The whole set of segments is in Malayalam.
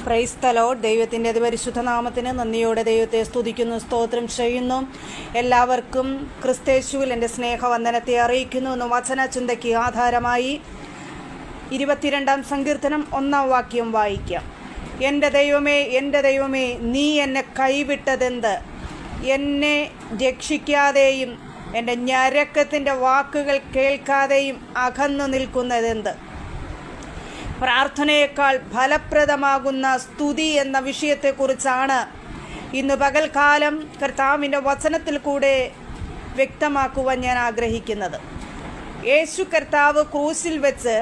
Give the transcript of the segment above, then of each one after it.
Praise the Lord. ദൈവത്തിൻ്റെ അതിപരിശുദ്ധ നാമത്തിന് നന്ദിയോടെ ദൈവത്തെ സ്തുതിക്കുന്നു, സ്തോത്രം ചെയ്യുന്നു. എല്ലാവർക്കും ക്രിസ്തേശുവിൽ എൻ്റെ സ്നേഹവന്ദനത്തെ അറിയിക്കുന്നു. എന്ന് വചനചിന്തയ്ക്ക് ആധാരമായി 22-ാം സങ്കീർത്തനം 1-ാം വാക്യം വായിക്കാം. എൻ്റെ ദൈവമേ, എൻ്റെ ദൈവമേ, നീ എന്നെ കൈവിട്ടതെന്ത്? എന്നെ രക്ഷിക്കാതെയും എൻ്റെ ഞരക്കത്തിൻ്റെ വാക്കുകൾ കേൾക്കാതെയും അകന്നു നിൽക്കുന്നതെന്ത്? പ്രാർത്ഥനയേക്കാൾ ഫലപ്രദമാകുന്ന സ്തുതി എന്ന വിഷയത്തെക്കുറിച്ചാണ് ഇന്ന് പകൽക്കാലം കർത്താവിൻ്റെ വചനത്തിൽ കൂടെ വ്യക്തമാക്കുവാൻ ഞാൻ ആഗ്രഹിക്കുന്നത്. യേശു കർത്താവ് ക്രൂശിൽ വെച്ച്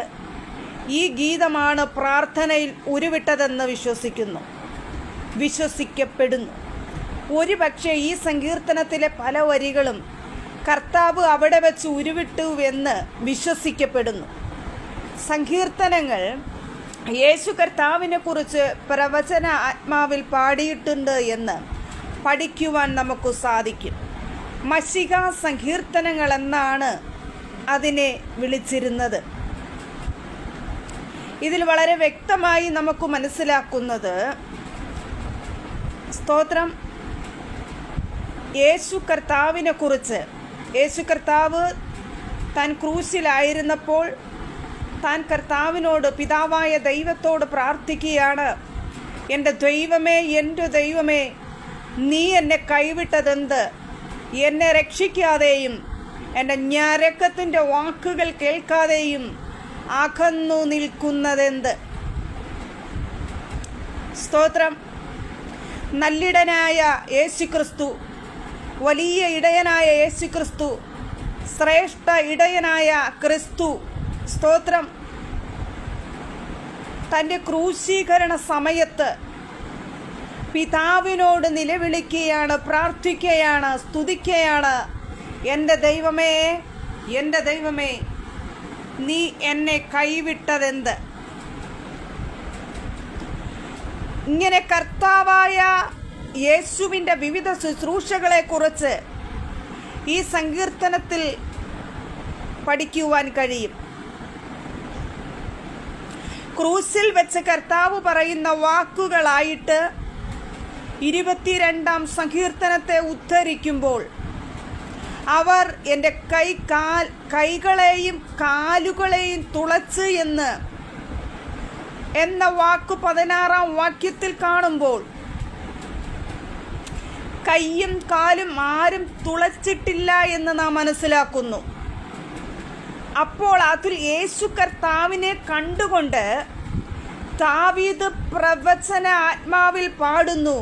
ഈ ഗീതമാണ് പ്രാർത്ഥനയിൽ ഉരുവിട്ടതെന്ന് വിശ്വസിക്കപ്പെടുന്നു. ഒരുപക്ഷെ ഈ സങ്കീർത്തനത്തിലെ പല വരികളും കർത്താവ് അവിടെ വെച്ച് ഉരുവിട്ടുവെന്ന് വിശ്വസിക്കപ്പെടുന്നു. സങ്കീർത്തനങ്ങൾ യേശു കർത്താവിനെ കുറിച്ച് പ്രവചന ആത്മാവിൽ പാടിയിട്ടുണ്ട് എന്ന് പഠിക്കുവാൻ നമുക്ക് സാധിക്കും. മശിഹ സങ്കീർത്തനങ്ങൾ എന്നാണ് അതിനെ വിളിച്ചിരുന്നത്. ഇതിൽ വളരെ വ്യക്തമായി നമുക്ക് മനസ്സിലാക്കുന്നത്, സ്തോത്രം, യേശു കർത്താവിനെ കുറിച്ച്, യേശു കർത്താവ് താൻ ക്രൂശിലായിരുന്നപ്പോൾ താൻ കർത്താവിനോട്, പിതാവായ ദൈവത്തോട് പ്രാർത്ഥിക്കുകയാണ്. എൻ്റെ ദൈവമേ, എൻ്റെ ദൈവമേ, നീ എന്നെ കൈവിട്ടതെന്ത്? എന്നെ രക്ഷിക്കാതെയും എൻ്റെ ഞരക്കത്തിൻ്റെ വാക്കുകൾ കേൾക്കാതെയും അകന്നു നിൽക്കുന്നതെന്ത്? സ്തോത്രം. നല്ലിടനായ യേശുക്രിസ്തു, വലിയ ഇടയനായ യേശുക്രിസ്തു, ശ്രേഷ്ഠ ഇടയനായ ക്രിസ്തു, സ്തോത്രം, തൻ്റെ ക്രൂശീകരണ സമയത്ത് പിതാവിനോട് നിലവിളിക്കുകയാണ്, പ്രാർത്ഥിക്കുകയാണ്, സ്തുതിക്കുകയാണ്. എൻ്റെ ദൈവമേ, എൻ്റെ ദൈവമേ, നീ എന്നെ കൈവിട്ടതെന്ത്? ഇങ്ങനെ കർത്താവായ യേശുവിൻ്റെ വിവിധ ശുശ്രൂഷകളെക്കുറിച്ച് ഈ സങ്കീർത്തനത്തിൽ പഠിക്കുവാൻ കഴിയും. ക്രൂസിൽ വെച്ച് കർത്താവ് പറയുന്ന വാക്കുകളായിട്ട് 22-ാം സങ്കീർത്തനത്തെ ഉദ്ധരിക്കുമ്പോൾ, അവർ എൻ്റെ കൈകളെയും കാലുകളെയും തുളച്ച് എന്ന വാക്ക് 16-ാം വാക്യത്തിൽ കാണുമ്പോൾ, കൈയും കാലും ആരും തുളച്ചിട്ടില്ല എന്ന് നാം മനസ്സിലാക്കുന്നു. അപ്പോൾ അതിൽ യേശു കർത്താവിനെ കണ്ടുകൊണ്ട് ദാവീദ് പ്രവചന ആത്മാവിൽ പാടുന്നു,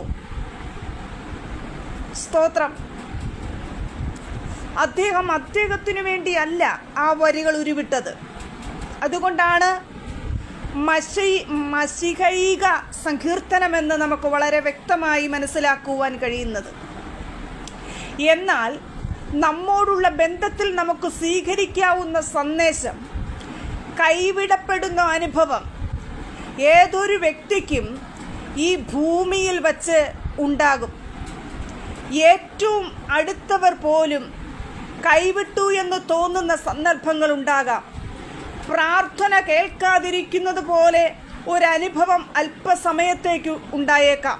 സ്തോത്രം. അദ്ദേഹത്തിനു വേണ്ടിയല്ല ആ വരികൾ ഉരുവിട്ടത്. അതുകൊണ്ടാണ് മശിഹൈക സങ്കീർത്തനമെന്ന് നമുക്ക് വളരെ വ്യക്തമായി മനസ്സിലാക്കുവാൻ കഴിയുന്നത്. എന്നാൽ നമ്മോടുള്ള ബന്ധത്തിൽ നമുക്ക് സ്വീകരിക്കാവുന്ന സന്ദേശം, കൈവിടപ്പെടുന്ന അനുഭവം ഏതൊരു വ്യക്തിക്കും ഈ ഭൂമിയിൽ വച്ച് ഉണ്ടാകും. ഏറ്റവും അടുത്തവർ പോലും കൈവിട്ടു എന്ന് തോന്നുന്ന സന്ദർഭങ്ങൾ ഉണ്ടാകാം. പ്രാർത്ഥന കേൾക്കാതിരിക്കുന്നത് പോലെ ഒരനുഭവം അല്പസമയത്തേക്ക് ഉണ്ടായേക്കാം.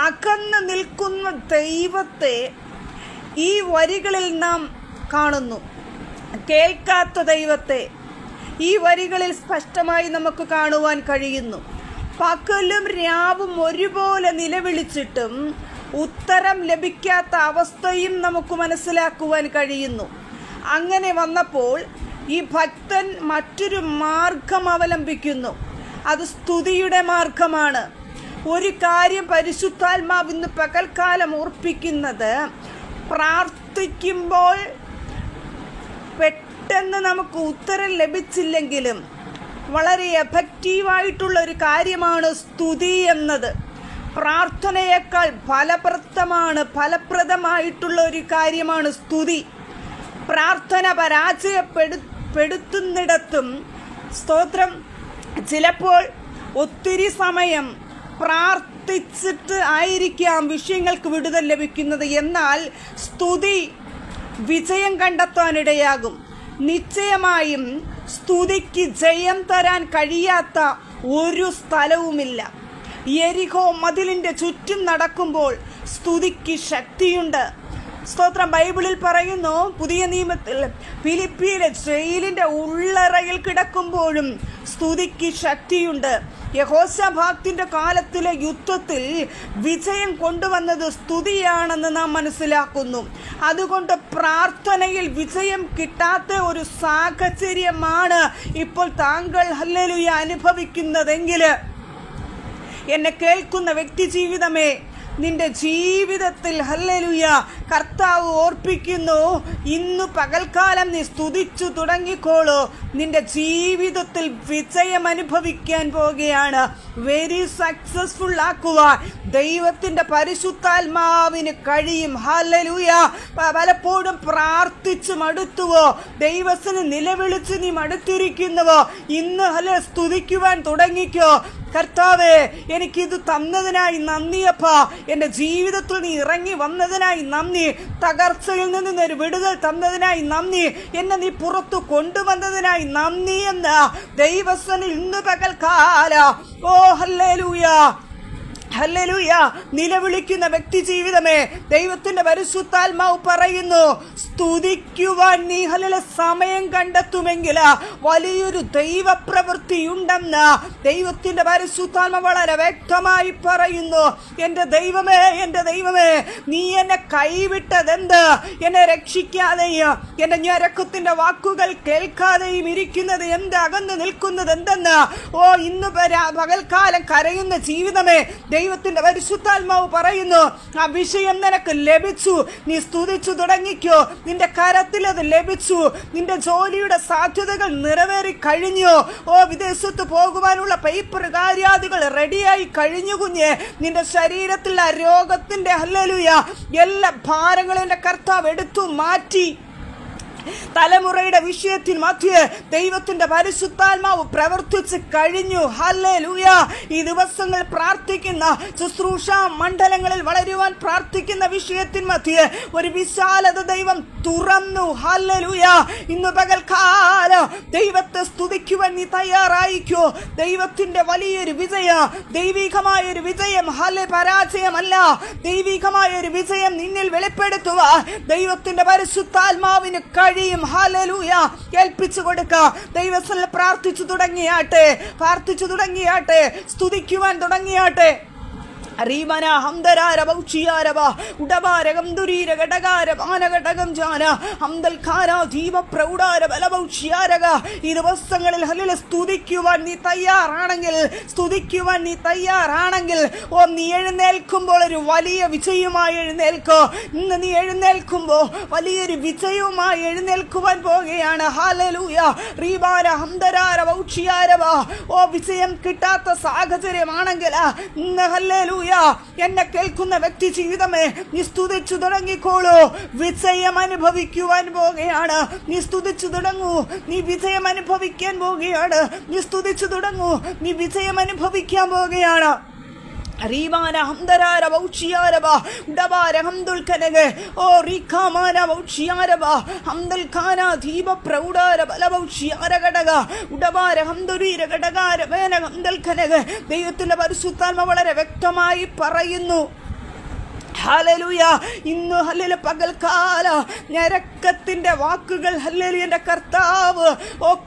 അകന്ന് നിൽക്കുന്ന ദൈവത്തെ ഈ വരികളിൽ നാം കാണുന്നു. കേൾക്കാത്ത ദൈവത്തെ ഈ വരികളിൽ സ്പഷ്ടമായി നമുക്ക് കാണുവാൻ കഴിയുന്നു. പകലും രാവും ഒരുപോലെ നിലവിളിച്ചിട്ടും ഉത്തരം ലഭിക്കാത്ത അവസ്ഥയും നമുക്ക് മനസ്സിലാക്കുവാൻ കഴിയുന്നു. അങ്ങനെ വന്നപ്പോൾ ഈ ഭക്തൻ മറ്റൊരു മാർഗം അവലംബിക്കുന്നു. അത് സ്തുതിയുടെ മാർഗമാണ്. ഒരു കാര്യം പരിശുദ്ധാത്മാവ് ഇന്ന് പകൽക്കാലം ഓർപ്പിക്കുന്നത്, പ്രാർത്ഥിക്കുമ്പോൾ പെട്ടെന്ന് നമുക്ക് ഉത്തരം ലഭിച്ചില്ലെങ്കിലും വളരെ എഫക്റ്റീവായിട്ടുള്ള ഒരു കാര്യമാണ് സ്തുതി എന്നത്. പ്രാർത്ഥനയേക്കാൾ ഫലപ്രദമായിട്ടുള്ള ഒരു കാര്യമാണ് സ്തുതി. പ്രാർത്ഥന പരാജയപ്പെടുത്തുന്നിടത്തും, സ്തോത്രം, ചിലപ്പോൾ ഒത്തിരി സമയം പ്രാർത്ഥിച്ചിട്ട് ആയിരിക്കാം വിഷയങ്ങൾക്ക് വിടുതൽ ലഭിക്കുന്നത്. എന്നാൽ സ്തുതി വിജയം കണ്ടെത്താനിടയാകും. നിശ്ചയമായും സ്തുതിക്ക് ജയം തരാൻ കഴിയാത്ത ഒരു സ്ഥലവുമില്ല. യെരിഹോ മതിലിൻ്റെ ചുറ്റും നടക്കുമ്പോൾ സ്തുതിക്ക് ശക്തിയുണ്ട്. സ്തോത്രം. ബൈബിളിൽ പറയുന്നു, പുതിയ നിയമത്തിൽ ഫിലിപ്പിയിലെ ജയിലിൻ്റെ ഉള്ളറയിൽ കിടക്കുമ്പോഴും സ്തുതിക്ക് ശക്തിയുണ്ട്. യഹോശാഫാത്തിന്റെ കാലത്തിലെ യുദ്ധത്തിൽ വിജയം കൊണ്ടുവന്നത് സ്തുതിയാണെന്ന് നാം മനസ്സിലാക്കുന്നു. അതുകൊണ്ട് പ്രാർത്ഥനയിൽ വിജയം കിട്ടാത്ത ഒരു സാഹചര്യമാണ് ഇപ്പോൾ താങ്കൾ ഹല്ലേലൂയ അനുഭവിക്കുന്നതെങ്കിൽ, എന്നെ കേൾക്കുന്ന വ്യക്തി ജീവിതമേ, നിന്റെ ജീവിതത്തിൽ ഹല്ലേലൂയ കർത്താവ് ഓർപ്പിക്കുന്നു, ഇന്ന് പകൽക്കാലം നീ സ്തുതിച്ചു തുടങ്ങിക്കോളൂ. നിന്റെ ജീവിതത്തിൽ വിജയം അനുഭവിക്കാൻ പോകുകയാണ്. വെരി സക്സസ്ഫുൾ ആക്കുവാൻ ദൈവത്തിൻ്റെ പരിശുദ്ധാത്മാവിന് കഴിയും. ഹല്ലേലൂയ. പലപ്പോഴും പ്രാർത്ഥിച്ച് മടുത്തുവോ? ദൈവത്തിന് നിലവിളിച്ച് നീ മടുത്തിരിക്കുന്നുവോ? ഇന്ന് സ്തുതിക്കുവാൻ തുടങ്ങിക്കോ. കർത്താവേ, എനിക്കിത് തന്നതിനായി നന്ദിയപ്പാ. എൻ്റെ ജീവിതത്തിൽ നീ ഇറങ്ങി വന്നതിനായി നന്ദി. തകർച്ചയിൽ നിന്ന് ഒരു വിടുതൽ തന്നതിനായി നന്ദി. എന്നെ നീ പുറത്തു കൊണ്ടുവന്നതിനായി നന്ദി എന്ന് ദൈവസനിൽ ഇന്ന് പകൽക്കാല ഹല്ലേലൂയ ഹല്ലേലൂയ നിലവിളിക്കുന്ന വ്യക്തി ജീവിതമേ, ദൈവത്തിന്റെ പരിശുദ്ധാത്മാവ് പറയുന്നു, സ്തുതിക്കുവാൻ നീ സമയം കണ്ടെത്തുമെങ്കിൽ വലിയൊരു ദൈവപ്രവൃത്തി ഉണ്ടെന്ന് ദൈവത്തിന്റെ പരിശുദ്ധാത്മ വളരെ വ്യക്തമായി പറയുന്നു. എൻ്റെ ദൈവമേ, എൻ്റെ ദൈവമേ, നീ എന്നെ കൈവിട്ടതെന്ത്? എന്നെ രക്ഷിക്കാതെയും എൻ്റെ ഞരക്കത്തിന്റെ വാക്കുകൾ കേൾക്കാതെയും ഇരിക്കുന്നത് എന്ത്? അകന്നു നിൽക്കുന്നത് എന്തെന്ന് ഇന്ന് പകൽക്കാലം കരയുന്ന ജീവിതമേ, ദൈവത്തിന്റെ പരിശുദ്ധാത്മാവ് പറയുന്നു, ആ വിഷയം നിനക്ക് ലഭിച്ചു. നീ സ്തുതിച്ചു തുടങ്ങിക്കോ. നിന്റെ കരത്തിൽ അത് ലഭിച്ചു. നിന്റെ ജോലിയുടെ സാധ്യതകൾ നിറവേറി കഴിഞ്ഞു. വിദേശത്ത് പോകുവാനുള്ള പേപ്പർ കാര്യാദികൾ റെഡിയായി കഴിഞ്ഞു കുഞ്ഞെ. നിന്റെ ശരീരത്തിൽ ആ രോഗത്തിന്റെ ഹല്ലേലൂയ എല്ലാ ഭാരങ്ങളും എൻ്റെ കർത്താവ് എടുത്തു മാറ്റി. തലമുറയുടെ വിഷയത്തിൽ മധ്യേ ദൈവത്തിന്റെ പരിശുദ്ധാത്മാവ് പ്രവർത്തിച്ച് കഴിഞ്ഞു. ഹല്ലേലൂയ. ഈ ദിവസങ്ങൾ പ്രാർത്ഥിക്കുന്ന ശുശ്രൂഷ മണ്ഡലങ്ങളിൽ വളരുവാൻ പ്രാർത്ഥിക്കുന്ന വിഷയത്തിൽ മധ്യേ ഒരു വിശാലത ദൈവം തുറന്നു. ഹല്ലേലൂയ. ഇന്ന് പകൽക്കാലം ദൈവത്തെ സ്തുതിക്കുവാൻ നീ തയ്യാറായിക്കോ. ദൈവത്തിന്റെ വലിയൊരു വിജയം, ദൈവികമായൊരു വിജയം, പരാജയമല്ല, ദൈവികമായൊരു വിജയം നിന്നിൽ വെളിപ്പെടുത്തുവാൻ ദൈവത്തിന്റെ പരിശുദ്ധാത്മാവിന് കഴിയും. ഹല്ലേലൂയ. ഏൽപ്പിച്ചു കൊടുക്കുക. ദൈവത്തിൽ പ്രാർത്ഥിച്ചു തുടങ്ങിയാട്ടെ, സ്തുതിക്കുവാൻ തുടങ്ങിയാട്ടെ. റീമന ഹംദരാര ബൗച്ചിയാരവ ഉടബാരകം ദുരീര ഘടകാര ബാനഘടകം ജാന ഹംദൽ ഖാര ദീപ പ്രൗഢാര ബലബൗച്ചിയാരക. ഈ ദിവസങ്ങളിൽ ഹല്ലേലൂയ സ്തുതിക്കുവാൻ നീ തയ്യാറാണെങ്കിൽ നീ എഴുന്നേൽക്കുമ്പോൾ ഒരു വലിയ വിജയമായി എഴുന്നേൽക്കോ. ഇന്ന് നീ എഴുന്നേൽക്കുമ്പോൾ വലിയൊരു വിജയവുമായി എഴുന്നേൽക്കുവാൻ പോകുകയാണ്. ഹല്ലേലൂയ. റീബാര ഹംദരാര ബൗച്ചിയാരവ. വിജയം കിട്ടാത്ത സാഹചര്യമാണെങ്കിൽ ഇന്ന് ഹല്ലേലൂയ എന്നെ കേൾക്കുന്ന വ്യക്തി ജീവിതമേ, നീ സ്തുതിച്ചു തുടങ്ങിക്കോളൂ. വിജയം അനുഭവിക്കുവാൻ പോകുകയാണ്. നീ സ്തുതിച്ചു തുടങ്ങൂ. നീ വിജയം അനുഭവിക്കാൻ പോവുകയാണ്. നീ സ്തുതിച്ചു തുടങ്ങൂ. നീ വിജയം അനുഭവിക്കാൻ പോവുകയാണ്. റീമാന ഹംദരാര ബൗച്ചിയാരബ ഉടബാര ഹംദുൽ കനഗ റീഖാമാന ബൗച്ചിയാരബ ഹംദൽ ഖാന ദീപ പ്രൗഢാര ബലബൗച്ചിയാരഘടക ഉടബാര ഹംദുരീര ഘടകാര വേന ഹംദൽ കനഗ. ദൈവത്തിന്റെ പരിശുദ്ധാത്മ വളരെ വ്യക്തമായി പറയുന്നു. ഹല്ലേലൂയ. ഇന്ന് ഹല്ലേലൂയ പകൽക്കാല ഞരക്കത്തിന്റെ വാക്കുകൾ ഹല്ലേലൂയ എൻ്റെ കർത്താവ്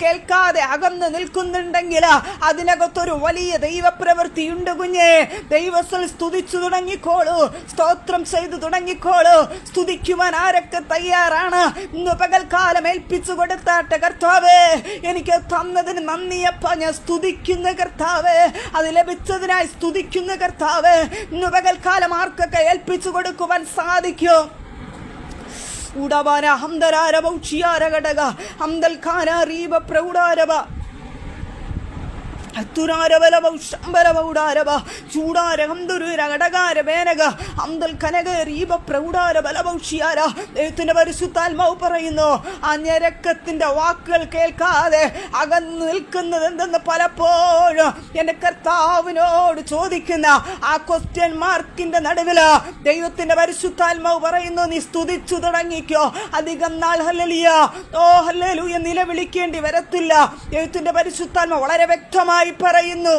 കേൾക്കാതെ അകന്ന് നിൽക്കുന്നുണ്ടെങ്കിൽ അതിനകത്തൊരു വലിയ ദൈവപ്രവൃത്തി ഉണ്ട് കുഞ്ഞേ. ദൈവത്തിൽ സ്തുതിച്ചു തുടങ്ങിക്കോളൂ. സ്തോത്രം ചെയ്തു തുടങ്ങിക്കോളൂ. സ്തുതിക്കുവാൻ ആരൊക്കെ തയ്യാറാണ്? ഇന്ന് പകൽക്കാലം ഏൽപ്പിച്ചു കൊടുത്താട്ടെ. കർത്താവേ, എനിക്ക് തന്നതിന് നന്ദിയപ്പ. ഞാൻ സ്തുതിക്കുന്ന കർത്താവേ, അത് ലഭിച്ചതിനായി സ്തുതിക്കുന്ന കർത്താവേ. ഇന്ന് പകൽക്കാലം ആർക്കൊക്കെ ഏൽപ്പിച്ചു കൊടുക്കുവാൻ സാധിക്കും? ഉടബാര ഹംദരാര ബൗച്ചിയാര ഘടക ഹംദൽ ഖാന റീബ പ്രൗഢാരബ ദൈവത്തിന്റെ പരിശുദ്ധാത്മാവ് പറയുന്നു, ആ ഞരക്കത്തിന്റെ വാക്കുകൾ കേൾക്കാതെ അകന്നു നിൽക്കുന്നത് എന്തെന്ന് പലപ്പോഴും എന്റെ കർത്താവിനോട് ചോദിക്കുന്ന ആ ക്വസ്റ്റ്യൻ മാർക്കിന്റെ നടുവില് ദൈവത്തിന്റെ പരിശുദ്ധാത്മാവ് പറയുന്നു, നീ സ്തുതിച്ചു തുടങ്ങിക്കോ. അധികം നാൾ ഹല്ലേലൂയ നിലവിളിക്കേണ്ടി വരത്തില്ല. ദൈവത്തിന്റെ പരിശുദ്ധാത്മാവ് വളരെ വ്യക്തമായി പറയുന്നു.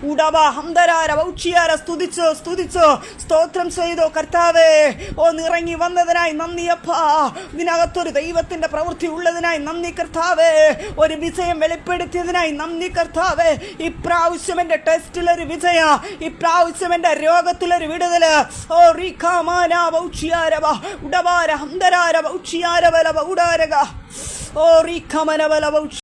ഉടബ ഹംദരാര ബൗച്ചിയാര സ്തുതിച്ചു സ്തോത്രം ചെയ്തോ കർത്താവേ. ഓ നിറങ്ങി വന്നതിനായി നന്ദിയപ്പാ. ഇതിനകത്തൊരു ദൈവത്തിന്റെ പ്രവൃത്തി ഉള്ളതിനായി നന്ദി കർത്താവേ. ഒരു വിജയം വെളിപ്പെടുത്തിയതിനായി നന്ദി കർത്താവേ. ഇപ്രാവശ്യം എന്റെ ടെസ്റ്റിലൊരു വിജയ, ഇപ്രാവശ്യം എന്റെ രോഗത്തിലൊരു വിടുതല്. ഓ റീഖാമാന ബൗച്ചിയാരവ ഉടബാര ഹംദരാര ബൗച്ചിയാരവല ബൗഡാരക ഓ റീഖമനവല ബൗച്ചി